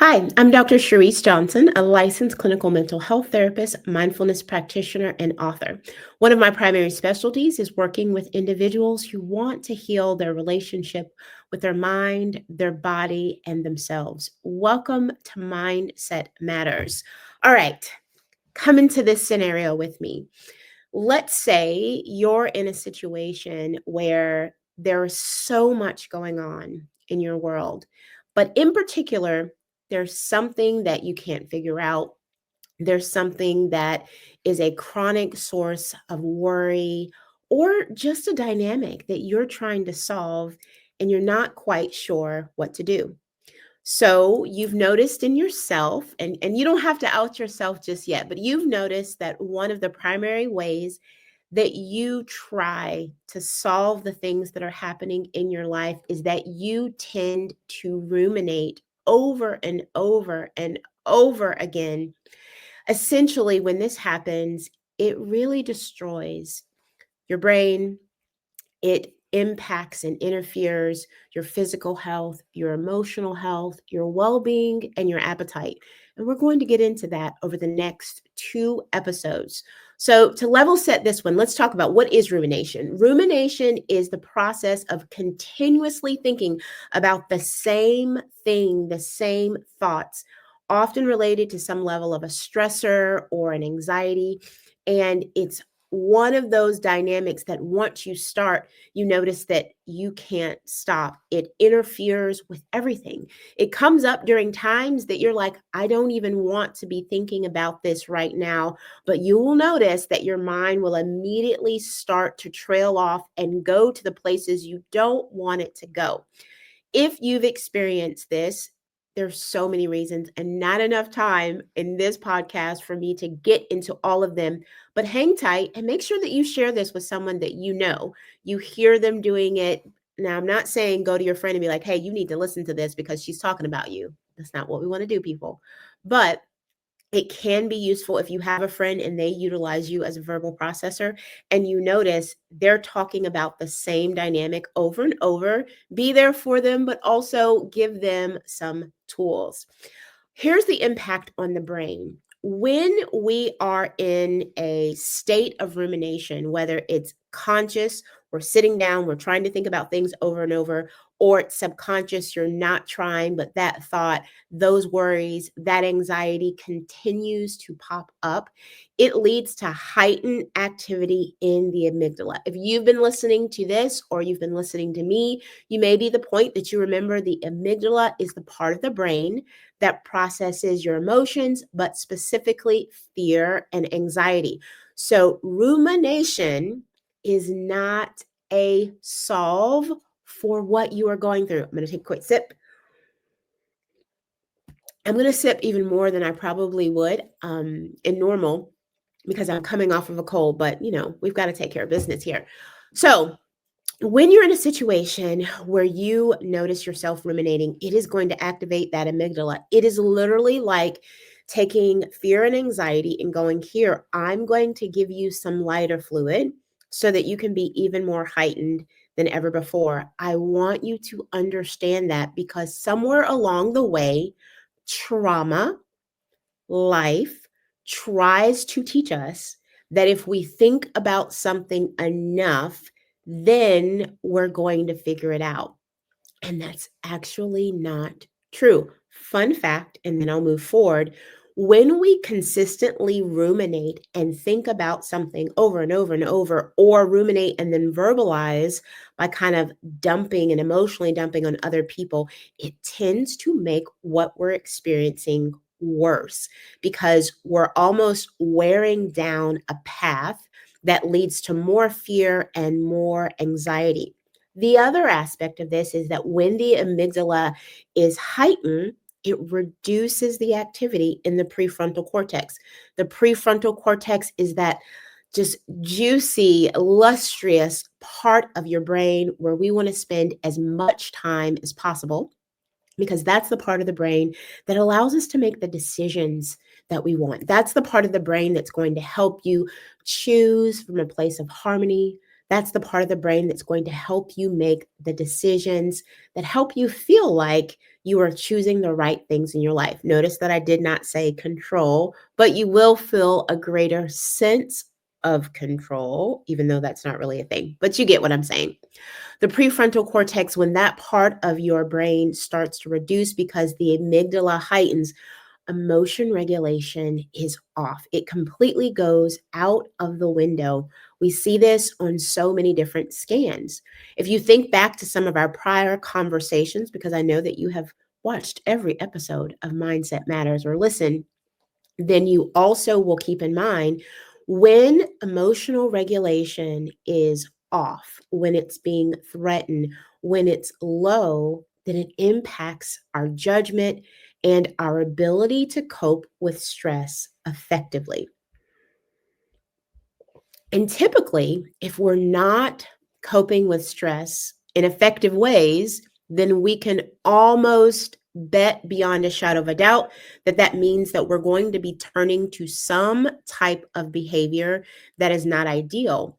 Hi, I'm Dr. Sharice Johnson, a licensed clinical mental health therapist, mindfulness practitioner, and author. One of my primary specialties is working with individuals who want to heal their relationship with their mind, their body, and themselves. Welcome to Mindset Matters. All right, come into this scenario with me. Let's say you're in a situation where there is so much going on in your world, but in particular, there's something that you can't figure out. There's something that is a chronic source of worry or just a dynamic that you're trying to solve and you're not quite sure what to do. So you've noticed in yourself, and you don't have to out yourself just yet, but you've noticed that one of the primary ways that you try to solve the things that are happening in your life is that you tend to ruminate over and over and over again. Essentially, when this happens, it really destroys your brain, it impacts and interferes your physical health, your emotional health, your well being, and your appetite. And we're going to get into that over the next two episodes. So, to level set this one, let's talk about what is rumination. Rumination is the process of continuously thinking about the same thing, the same thoughts, often related to some level of a stressor or an anxiety. And it's one of those dynamics that once you start, you notice that you can't stop. It interferes with everything. It comes up during times that you're like, I don't even want to be thinking about this right now. But you will notice that your mind will immediately start to trail off and go to the places you don't want it to go. If you've experienced this, there's so many reasons and not enough time in this podcast for me to get into all of them. But hang tight and make sure that you share this with someone that you know. You hear them doing it. Now, I'm not saying go to your friend and be like, hey, you need to listen to this because she's talking about you. That's not what we want to do, people. But it can be useful if you have a friend and they utilize you as a verbal processor and you notice they're talking about the same dynamic over and over. Be there for them, but also give them some tools. Here's the impact on the brain. When we are in a state of rumination, whether it's conscious, we're sitting down, we're trying to think about things over and over, or it's subconscious, you're not trying, but that thought, those worries, that anxiety continues to pop up, it leads to heightened activity in the amygdala. If you've been listening to this or you've been listening to me, you may be the point that you remember the amygdala is the part of the brain that processes your emotions, but specifically fear and anxiety. So, rumination is not a solve for what you are going through. I'm going to take a quick sip. I'm going to sip even more than I probably would in normal because I'm coming off of a cold, but we've got to take care of business here. So, when you're in a situation where you notice yourself ruminating, it is going to activate that amygdala. It is literally like taking fear and anxiety and going, here, I'm going to give you some lighter fluid so that you can be even more heightened than ever before. I want you to understand that because somewhere along the way, trauma, life tries to teach us that if we think about something enough, then we're going to figure it out. And that's actually not true. Fun fact, and then I'll move forward. When we consistently ruminate and think about something over and over and over, or ruminate and then verbalize by kind of dumping and emotionally dumping on other people, it tends to make what we're experiencing worse because we're almost wearing down a path that leads to more fear and more anxiety. The other aspect of this is that when the amygdala is heightened, it reduces the activity in the prefrontal cortex. The prefrontal cortex is that just juicy, lustrous part of your brain where we want to spend as much time as possible because that's the part of the brain that allows us to make the decisions that we want. That's the part of the brain that's going to help you choose from a place of harmony, That's the part of the brain that's going to help you make the decisions that help you feel like you are choosing the right things in your life. Notice that I did not say control, but you will feel a greater sense of control, even though that's not really a thing. But you get what I'm saying. The prefrontal cortex, when that part of your brain starts to reduce because the amygdala heightens, emotion regulation is off. It completely goes out of the window. We see this on so many different scans. If you think back to some of our prior conversations, because I know that you have watched every episode of Mindset Matters or listened, then you also will keep in mind when emotional regulation is off, when it's being threatened, when it's low, then it impacts our judgment and our ability to cope with stress effectively. And typically, if we're not coping with stress in effective ways, then we can almost bet beyond a shadow of a doubt that that means that we're going to be turning to some type of behavior that is not ideal.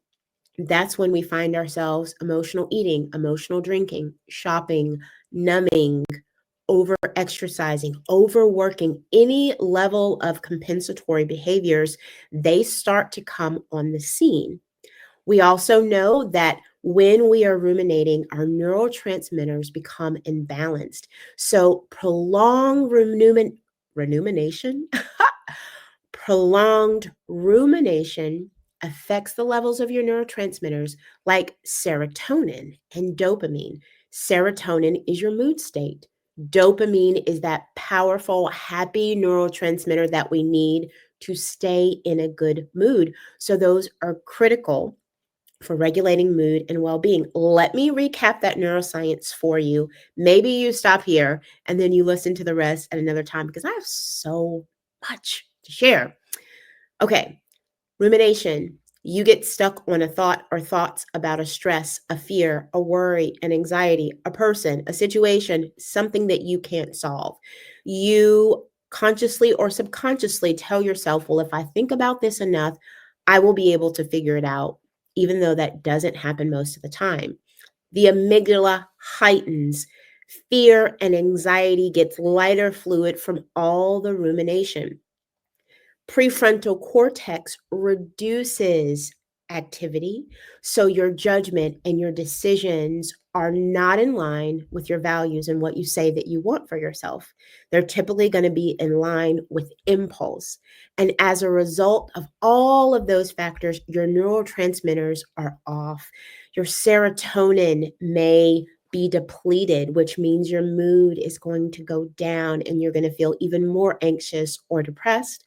That's when we find ourselves emotional eating, emotional drinking, shopping, numbing, over exercising, overworking, any level of compensatory behaviors, they start to come on the scene. We also know that when we are ruminating, our neurotransmitters become imbalanced. So rumination, prolonged rumination affects the levels of your neurotransmitters like serotonin and dopamine. Serotonin is your mood state. Dopamine is that powerful, happy neurotransmitter that we need to stay in a good mood. So, those are critical for regulating mood and well being. Let me recap that neuroscience for you. Maybe you stop here and then you listen to the rest at another time because I have so much to share. Okay, rumination. You get stuck on a thought or thoughts about a stress, a fear, a worry, an anxiety, a person, a situation, something that you can't solve. You consciously or subconsciously tell yourself, well, if I think about this enough, I will be able to figure it out, even though that doesn't happen most of the time. The amygdala heightens. Fear and anxiety gets lighter fluid from all the rumination. Prefrontal cortex reduces activity. So your judgment and your decisions are not in line with your values and what you say that you want for yourself. They're typically going to be in line with impulse. And as a result of all of those factors, your neurotransmitters are off. Your serotonin may be depleted, which means your mood is going to go down and you're going to feel even more anxious or depressed.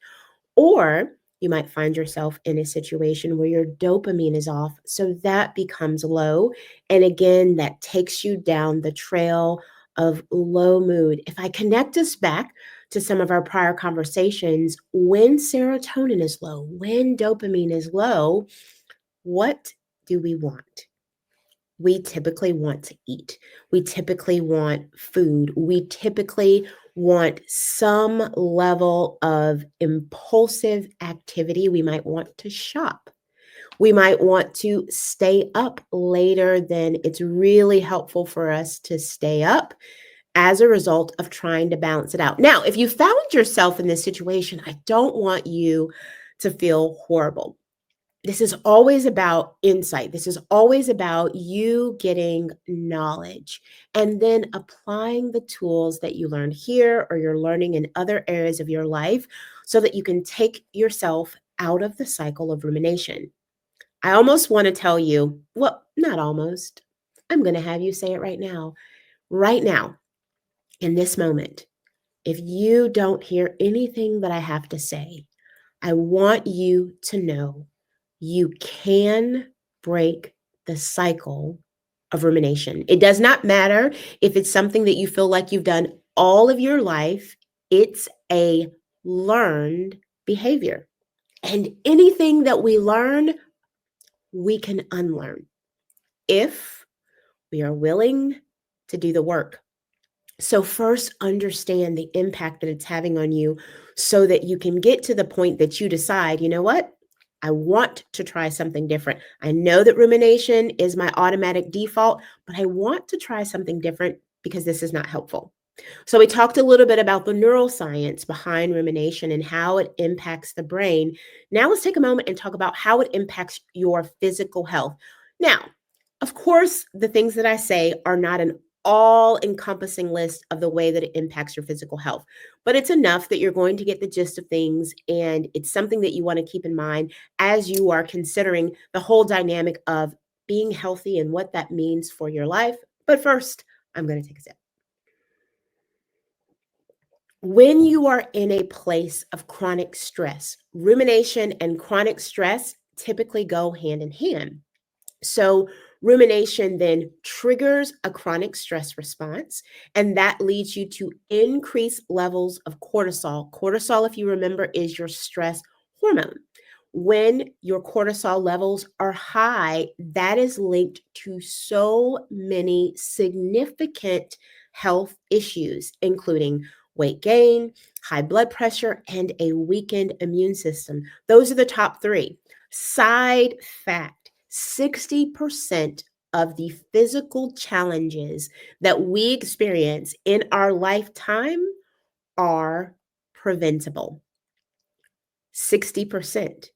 Or you might find yourself in a situation where your dopamine is off. So that becomes low. And again, that takes you down the trail of low mood. If I connect us back to some of our prior conversations, when serotonin is low, when dopamine is low, what do we want? We typically want to eat. We typically want food. We typically want some level of impulsive activity. We might want to shop. We might want to stay up later than it's really helpful for us to stay up as a result of trying to balance it out. Now, if you found yourself in this situation, I don't want you to feel horrible. This is always about insight. This is always about you getting knowledge and then applying the tools that you learned here or you're learning in other areas of your life so that you can take yourself out of the cycle of rumination. I almost want to tell you, well, not almost. I'm going to have you say it right now, in this moment. If you don't hear anything that I have to say, I want you to know you can break the cycle of rumination. It does not matter if it's something that you feel like you've done all of your life, it's a learned behavior. And anything that we learn, we can unlearn if we are willing to do the work. So, first, understand the impact that it's having on you so that you can get to the point that you decide, you know what? I want to try something different. I know that rumination is my automatic default, but I want to try something different because this is not helpful. So, we talked a little bit about the neuroscience behind rumination and how it impacts the brain. Now, let's take a moment and talk about how it impacts your physical health. Now, of course, the things that I say are not an all encompassing list of the way that it impacts your physical health, but it's enough that you're going to get the gist of things. And it's something that you want to keep in mind as you are considering the whole dynamic of being healthy and what that means for your life. But first, I'm going to take a sip. When you are in a place of chronic stress, rumination and chronic stress typically go hand in hand. So, rumination then triggers a chronic stress response, and that leads you to increased levels of cortisol. Cortisol, if you remember, is your stress hormone. When your cortisol levels are high, that is linked to so many significant health issues, including weight gain, high blood pressure, and a weakened immune system. Those are the top three. Side fact: 60% of the physical challenges that we experience in our lifetime are preventable. 60%.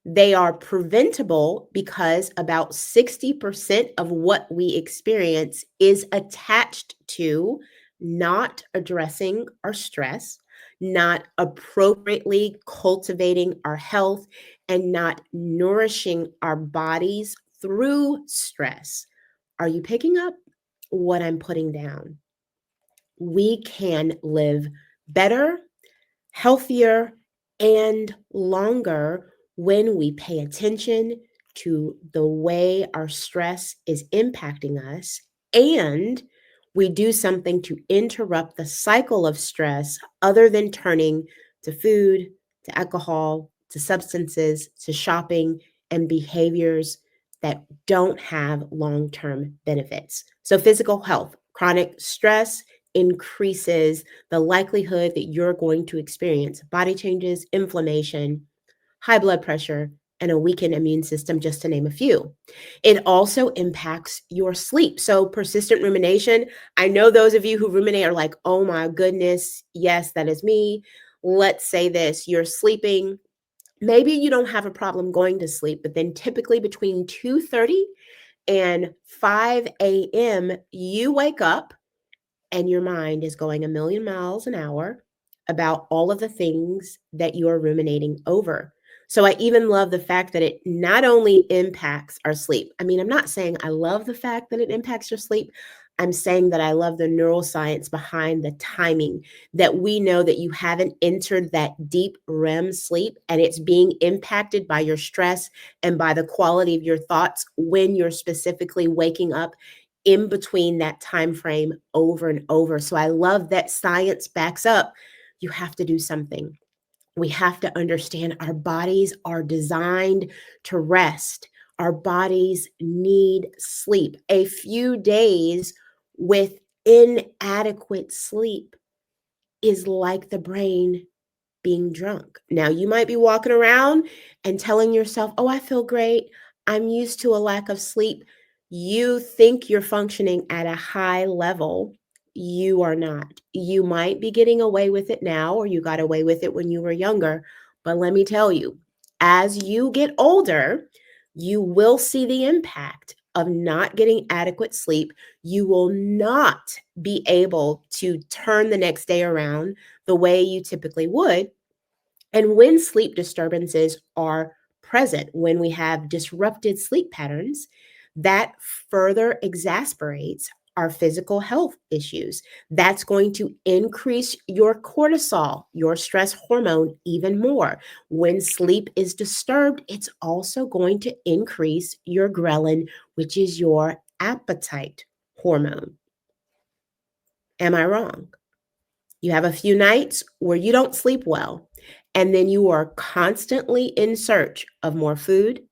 They are preventable because about 60% of what we experience is attached to not addressing our stress, not appropriately cultivating our health, and not nourishing our bodies through stress. Are you picking up what I'm putting down? We can live better, healthier, and longer when we pay attention to the way our stress is impacting us, and we do something to interrupt the cycle of stress other than turning to food, to alcohol, to substances, to shopping, and behaviors that don't have long term benefits. So, physical health, chronic stress increases the likelihood that you're going to experience body changes, inflammation, high blood pressure, and a weakened immune system, just to name a few. It also impacts your sleep. So, persistent rumination, I know those of you who ruminate are like, oh my goodness, yes, that is me. Let's say this: you're sleeping. Maybe you don't have a problem going to sleep, but then typically between 2:30 and 5 a.m., you wake up and your mind is going a million miles an hour about all of the things that you're ruminating over. So I even love the fact that it not only impacts our sleep. I mean, I'm not saying I love the fact that it impacts your sleep. I'm saying that I love the neuroscience behind the timing, that we know that you haven't entered that deep REM sleep and it's being impacted by your stress and by the quality of your thoughts when you're specifically waking up in between that time frame over and over. So I love that science backs up. You have to do something. We have to understand our bodies are designed to rest. Our bodies need sleep. A few days with inadequate sleep is like the brain being drunk. Now, you might be walking around and telling yourself, oh, I feel great. I'm used to a lack of sleep. You think you're functioning at a high level. You are not. You might be getting away with it now, or you got away with it when you were younger. But let me tell you, as you get older, you will see the impact of not getting adequate sleep. You will not be able to turn the next day around the way you typically would. And when sleep disturbances are present, when we have disrupted sleep patterns, that further exasperates our physical health issues. That's going to increase your cortisol, your stress hormone, even more. When sleep is disturbed, it's also going to increase your ghrelin, which is your appetite hormone. Am I wrong? You have a few nights where you don't sleep well, and then you are constantly in search of more food,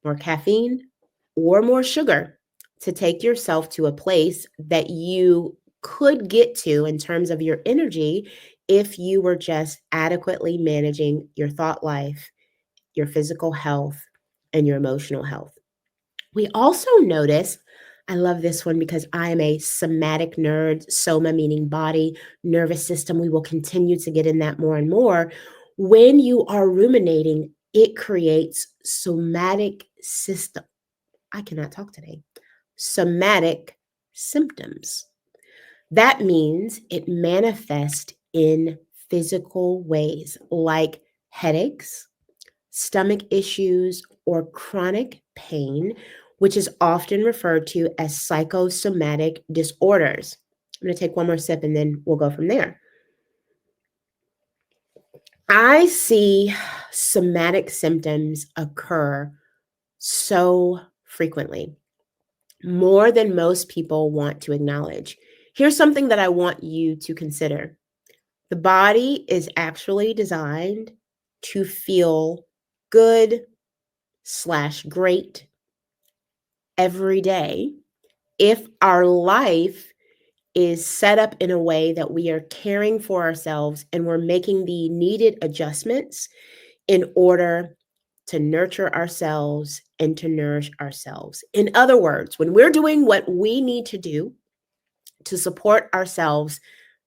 more caffeine, or more sugar to take yourself to a place that you could get to in terms of your energy if you were just adequately managing your thought life your physical health, and your emotional health. We also notice, I love this one because I am a somatic nerd, soma meaning body, nervous system. We will continue to get in that more and more. When you are ruminating, it creates somatic system. I cannot talk today. Somatic symptoms. That means it manifests in physical ways like headaches, stomach issues, or chronic pain, which is often referred to as psychosomatic disorders. I'm going to take one more sip and then we'll go from there. I see somatic symptoms occur so frequently, more than most people want to acknowledge. Here's something that I want you to consider. The body is actually designed to feel good slash great every day if our life is set up in a way that we are caring for ourselves and we're making the needed adjustments in order to nurture ourselves and to nourish ourselves. In other words, when we're doing what we need to do to support ourselves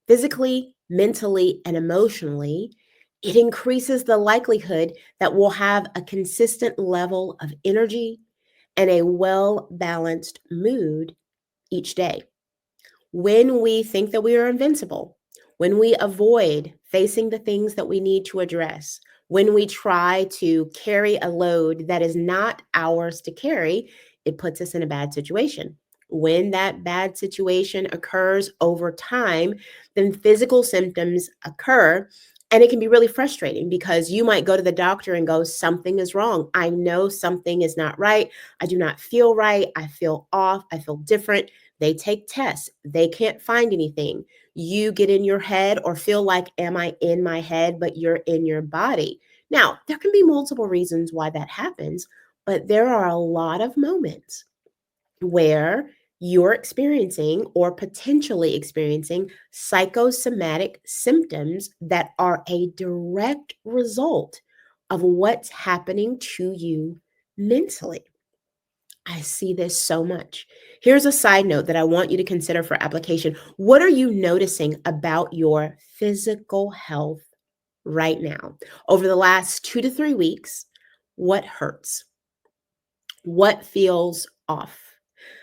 physically, mentally, and emotionally, it increases the likelihood that we'll have a consistent level of energy and a well balanced mood each day. When we think that we are invincible, when we avoid facing the things that we need to address, when we try to carry a load that is not ours to carry, it puts us in a bad situation. When that bad situation occurs over time, then physical symptoms occur. And it can be really frustrating because you might go to the doctor and go, something is wrong. I know something is not right. I do not feel right. I feel off. I feel different. They take tests. They can't find anything. You get in your head or feel like, am I in my head? But you're in your body. Now, there can be multiple reasons why that happens, but there are a lot of moments where you're experiencing or potentially experiencing psychosomatic symptoms that are a direct result of what's happening to you mentally. I see this so much. Here's a side note that I want you to consider for application. What are you noticing about your physical health right now? Over the last 2 to 3 weeks, what hurts? What feels off?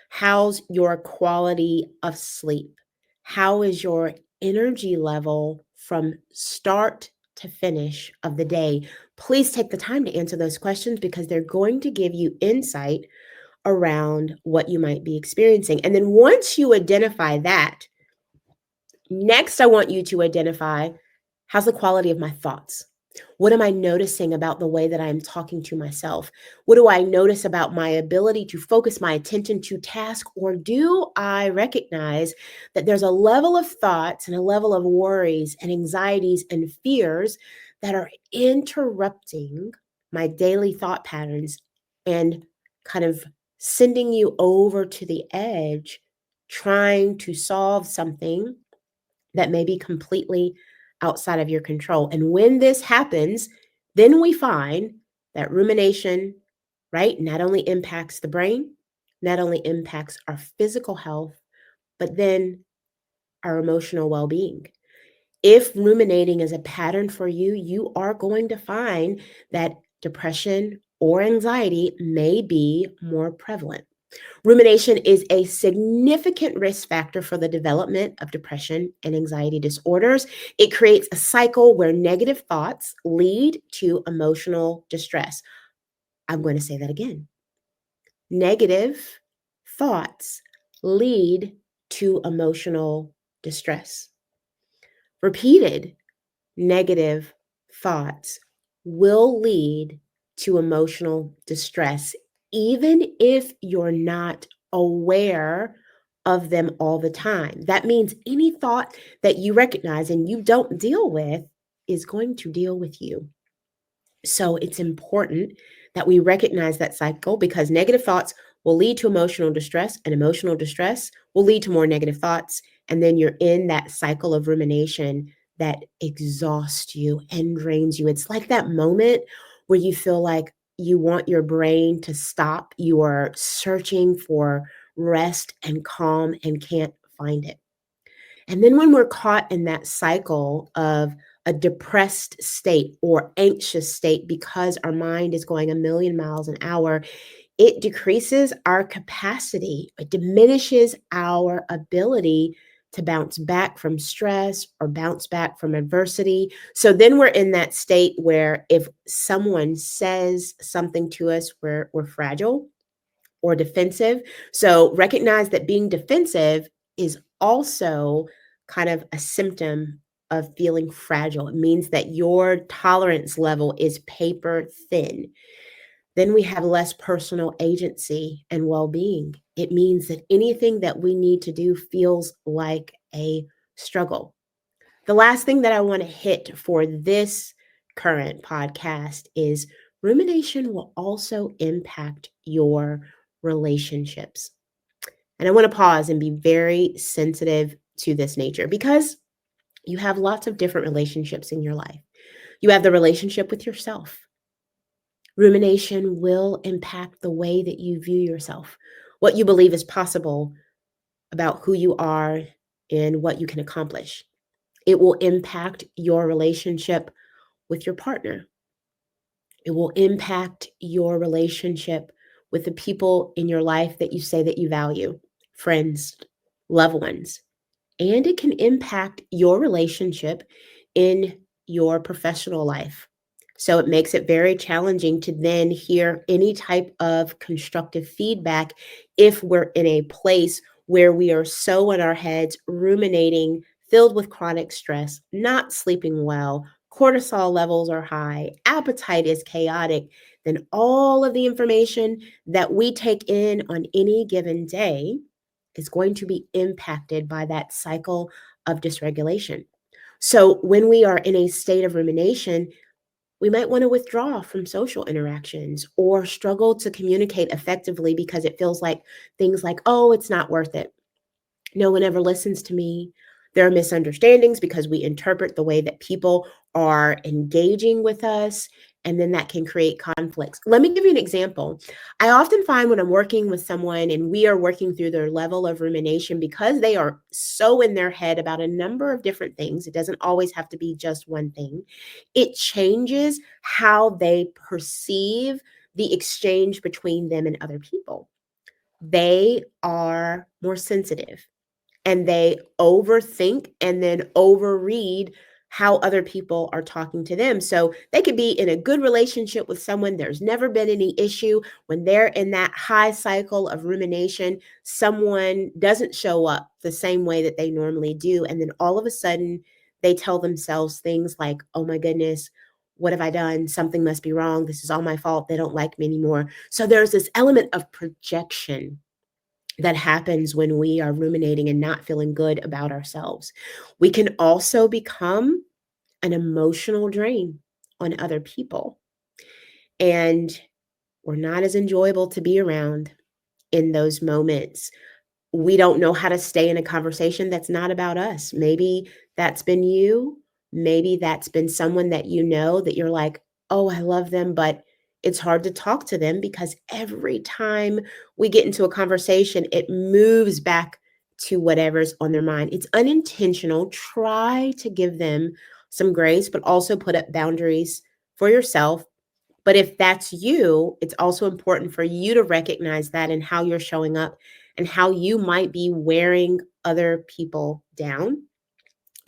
How's your quality of sleep? How is your energy level from start to finish of the day? Please take the time to answer those questions because they're going to give you insight around what you might be experiencing. And then once you identify that, next I want you to identify, how's the quality of my thoughts? What am I noticing about the way that I'm talking to myself? What do I notice about my ability to focus my attention to task? Or do I recognize that there's a level of thoughts and a level of worries and anxieties and fears that are interrupting my daily thought patterns and kind of sending you over to the edge, trying to solve something that may be completely outside of your control. And when this happens, then we find that rumination, right, not only impacts the brain, not only impacts our physical health, but then our emotional well being. If ruminating is a pattern for you, you are going to find that depression or anxiety may be more prevalent. Rumination is a significant risk factor for the development of depression and anxiety disorders. It creates a cycle where negative thoughts lead to emotional distress. I'm going to say that again. Negative thoughts lead to emotional distress. Repeated negative thoughts will lead to emotional distress, even if you're not aware of them all the time. That means any thought that you recognize and you don't deal with is going to deal with you. So it's important that we recognize that cycle because negative thoughts will lead to emotional distress, and emotional distress will lead to more negative thoughts. And then you're in that cycle of rumination that exhausts you and drains you. It's like that moment where you feel like you want your brain to stop. You are searching for rest and calm and can't find it. And then when we're caught in that cycle of a depressed state or anxious state because our mind is going a million miles an hour, it decreases our capacity, it diminishes our ability to bounce back from stress or bounce back from adversity. So then we're in that state where if someone says something to us, we're fragile or defensive. So recognize that being defensive is also kind of a symptom of feeling fragile. It means that your tolerance level is paper thin. Then we have less personal agency and well being. It means that anything that we need to do feels like a struggle. The last thing that I want to hit for this current podcast is rumination will also impact your relationships. And I want to pause and be very sensitive to this nature because you have lots of different relationships in your life. You have the relationship with yourself. Rumination will impact the way that you view yourself, what you believe is possible about who you are and what you can accomplish. It will impact your relationship with your partner. It will impact your relationship with the people in your life that you say that you value, friends, loved ones. And it can impact your relationship in your professional life. So it makes it very challenging to then hear any type of constructive feedback if we're in a place where we are so in our heads, ruminating, filled with chronic stress, not sleeping well, cortisol levels are high, appetite is chaotic, then all of the information that we take in on any given day is going to be impacted by that cycle of dysregulation. So when we are in a state of rumination, we might want to withdraw from social interactions or struggle to communicate effectively because it feels like things like, oh, it's not worth it. No one ever listens to me. There are misunderstandings because we interpret the way that people are engaging with us, and then that can create conflicts. Let me give you an example. I often find when I'm working with someone and we are working through their level of rumination because they are so in their head about a number of different things, it doesn't always have to be just one thing. It changes how they perceive the exchange between them and other people. They are more sensitive and they overthink and then overread how other people are talking to them. So they could be in a good relationship with someone, there's never been any issue. When they're in that high cycle of rumination, someone doesn't show up the same way that they normally do. And then all of a sudden, they tell themselves things like, oh my goodness, what have I done? Something must be wrong. This is all my fault. They don't like me anymore. So there's this element of projection that happens when we are ruminating and not feeling good about ourselves. We can also become an emotional drain on other people, and we're not as enjoyable to be around in those moments. We don't know how to stay in a conversation that's not about us. Maybe that's been you. Maybe that's been someone that you know that you're like, oh, I love them, but it's hard to talk to them because every time we get into a conversation, it moves back to whatever's on their mind. It's unintentional. Try to give them some grace, but also put up boundaries for yourself. But if that's you, it's also important for you to recognize that and how you're showing up and how you might be wearing other people down.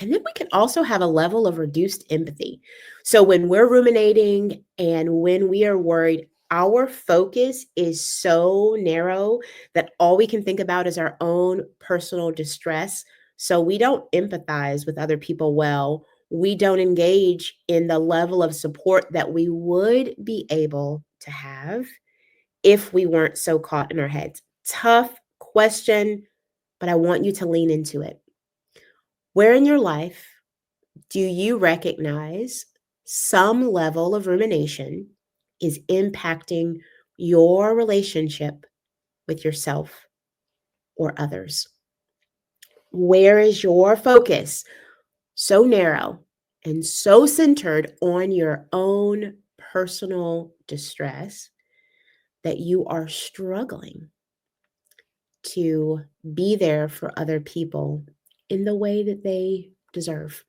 And then we can also have a level of reduced empathy. So when we're ruminating and when we are worried, our focus is so narrow that all we can think about is our own personal distress. So we don't empathize with other people well. We don't engage in the level of support that we would be able to have if we weren't so caught in our heads. Tough question, but I want you to lean into it. Where in your life do you recognize some level of rumination is impacting your relationship with yourself or others? Where is your focus so narrow and so centered on your own personal distress that you are struggling to be there for other people in the way that they deserve,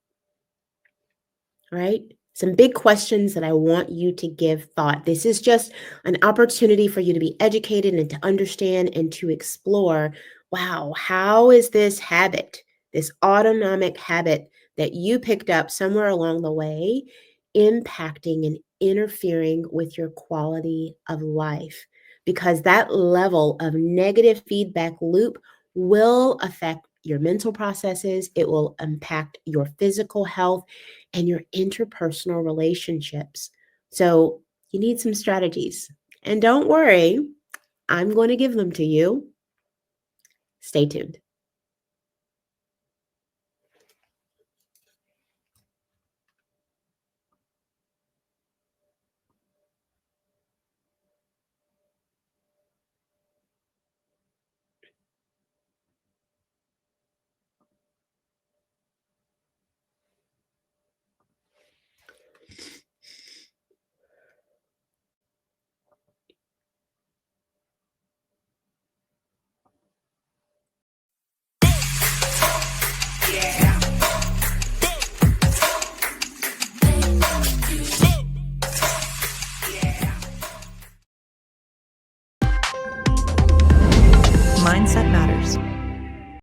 right? Some big questions that I want you to give thought. This is just an opportunity for you to be educated and to understand and to explore, wow, how is this habit, this autonomic habit that you picked up somewhere along the way, impacting and interfering with your quality of life? Because that level of negative feedback loop will affect your mental processes, it will impact your physical health and your interpersonal relationships. So you need some strategies. And don't worry, I'm going to give them to you. Stay tuned. Mindset matters.